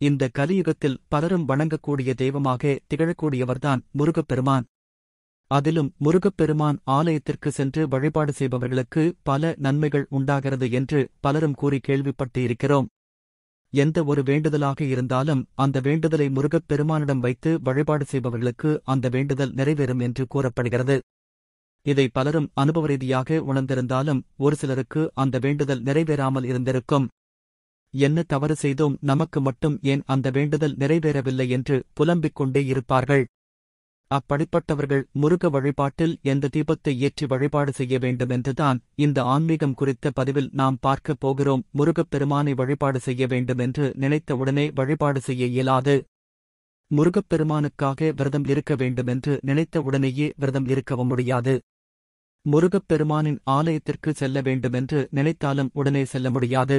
இந்த கலியுகத்தில் பலரும் வணங்கக்கூடிய தெய்வமாக திகழக்கூடியவர்தான் முருகப்பெருமான். அதிலும் முருகப்பெருமான் ஆலயத்திற்கு சென்று வழிபாடு செய்பவர்களுக்கு பல நன்மைகள் உண்டாகிறது என்று பலரும் கூறி கேள்விப்பட்டு இருக்கிறோம். எந்த ஒரு வேண்டுதலாக இருந்தாலும் அந்த வேண்டுதலை முருகப்பெருமானிடம் வைத்து வழிபாடு செய்பவர்களுக்கு அந்த வேண்டுதல் நிறைவேறும் என்று கூறப்படுகிறது. இதை பலரும் அனுபவ ரீதியாக உணர்ந்திருந்தாலும் ஒரு சிலருக்கு அந்த வேண்டுதல் நிறைவேறாமல் இருந்திருக்கும். என்ன தவறு செய்தோம், நமக்கு மட்டும் ஏன் அந்த வேண்டுதல் நிறைவேறவில்லை என்று புலம்பிக் கொண்டே இருப்பார்கள். அப்படிப்பட்டவர்கள் முருக வழிபாட்டில் எந்த தீபத்தை ஏற்றி வழிபாடு செய்ய வேண்டும் என்றுதான் இந்த ஆன்மீகம் குறித்த பதிவில் நாம் பார்க்கப் போகிறோம். முருகப்பெருமானை வழிபாடு செய்ய வேண்டும் என்று நினைத்த உடனே வழிபாடு செய்ய இயலாது. முருகப்பெருமானுக்காக விரதம் இருக்க வேண்டுமென்று நினைத்த உடனேயே விரதம் இருக்கவும் முடியாது. முருகப்பெருமானின் ஆலயத்திற்கு செல்ல வேண்டுமென்று நினைத்தாலும் உடனே செல்ல முடியாது.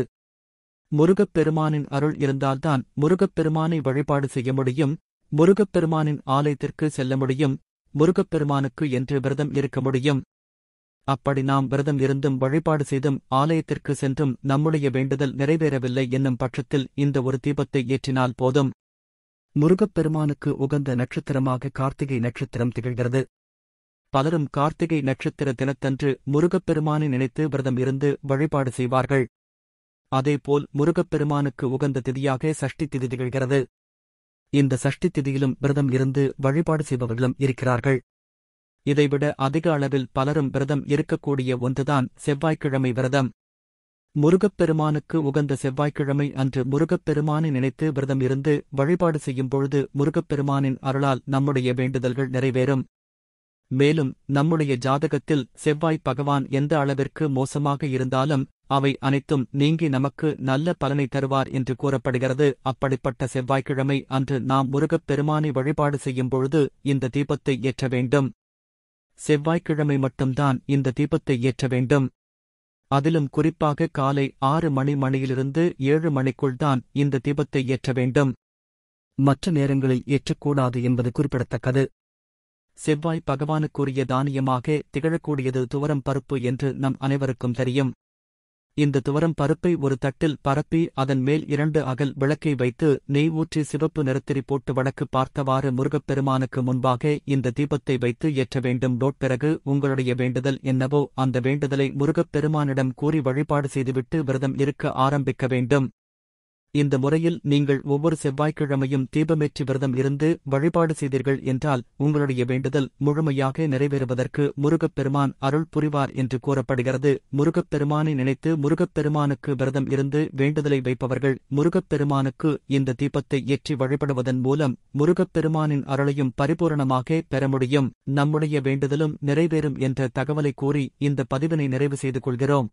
முருகப்பெருமானின் அருள் இருந்தால்தான் முருகப்பெருமானை வழிபாடு செய்ய முடியும். முருகப்பெருமானின் ஆலயத்திற்கு செல்ல முடியும். முருகப்பெருமானுக்கு என்று விரதம் இருக்க முடியும். அப்படி நாம் விரதம் இருந்தும் வழிபாடு செய்தும் ஆலயத்திற்கு சென்றும் நம்முடைய வேண்டுதல் நிறைவேறவில்லை என்னும் பட்சத்தில் இந்த ஒரு தீபத்தை ஏற்றினால் போதும். முருகப்பெருமானுக்கு உகந்த நட்சத்திரமாக கார்த்திகை நட்சத்திரம் திகழ்கிறது. பலரும் கார்த்திகை நட்சத்திர தினத்தன்று முருகப்பெருமானை நினைத்து விரதம் இருந்து வழிபாடு செய்வார்கள். அதேபோல் முருகப்பெருமானுக்கு உகந்த திதியாக சஷ்டி திதி திகழ்கிறது. இந்த சஷ்டி திதியிலும் விரதம் இருந்து வழிபாடு செய்பவர்களும் இருக்கிறார்கள். இதைவிட அதிக அளவில் பலரும் விரதம் இருக்கக்கூடிய ஒன்றுதான் செவ்வாய்க்கிழமை விரதம். முருகப்பெருமானுக்கு உகந்த செவ்வாய்க்கிழமை அன்று முருகப்பெருமானை நினைத்து விரதம் இருந்து வழிபாடு செய்யும் பொழுது முருகப்பெருமானின் அருளால் நம்முடைய வேண்டுதல்கள் நிறைவேறும். மேலும் நம்முடைய ஜாதகத்தில் செவ்வாய் பகவான் எந்த அளவிற்கு மோசமாக இருந்தாலும் அவை அனைத்தும் நீங்கி நமக்கு நல்ல பலனை தருவார் என்று கூறப்படுகிறது. அப்படிப்பட்ட செவ்வாய்க்கிழமை அன்று நாம் முருகப்பெருமானை வழிபாடு செய்யும் பொழுது இந்த தீபத்தை ஏற்ற வேண்டும். செவ்வாய்க்கிழமை மட்டும்தான் இந்த தீபத்தை ஏற்ற வேண்டும். அதிலும் குறிப்பாக காலை 6 மணியிலிருந்து 7 மணிக்குள் தான் இந்த தீபத்தை ஏற்ற வேண்டும். மற்ற நேரங்களில் ஏற்றக்கூடாது என்பது குறிப்பிடத்தக்கது. செவ்வாய் பகவானுக்குரிய தானியமாக திகழக்கூடியது துவரம் பருப்பு என்று நம் அனைவருக்கும் தெரியும். இந்த துவரம் பருப்பை ஒரு தட்டில் பரப்பி அதன் மேல் 2 அகல் விளக்கை வைத்து நெய் ஊற்றி சிவப்பு நிறத்திரி போட்டு வடக்கு பார்த்தவாறு முருகப்பெருமானுக்கு முன்பாக இந்த தீபத்தை வைத்து ஏற்ற வேண்டும். பிறகு உங்களுடைய வேண்டுதல் என்னவோ அந்த வேண்டுதலை முருகப்பெருமானிடம் கூறி வழிபாடு செய்துவிட்டு விரதம் இருக்க ஆரம்பிக்க வேண்டும். இந்த முறையில் நீங்கள் ஒவ்வொரு செவ்வாய்க்கிழமையும் தீபமேற்றி விரதம் இருந்து வழிபாடு செய்தீர்கள் என்றால் உங்களுடைய வேண்டுதல் முழுமையாக நிறைவேறுவதற்கு முருகப்பெருமான் அருள் புரிவார் என்று கூறப்படுகிறது. முருகப்பெருமானை நினைத்து முருகப்பெருமானுக்கு விரதம் இருந்து வேண்டுதலை வைப்பவர்கள் முருகப்பெருமானுக்கு இந்த தீபத்தை ஏற்றி வழிபடுவதன் மூலம் முருகப்பெருமானின் அருளையும் பரிபூரணமாக பெற முடியும். நம்முடைய வேண்டுதலும் நிறைவேறும் என்ற தகவலை கூறி இந்த பதிவினை நிறைவு செய்து கொள்கிறோம்.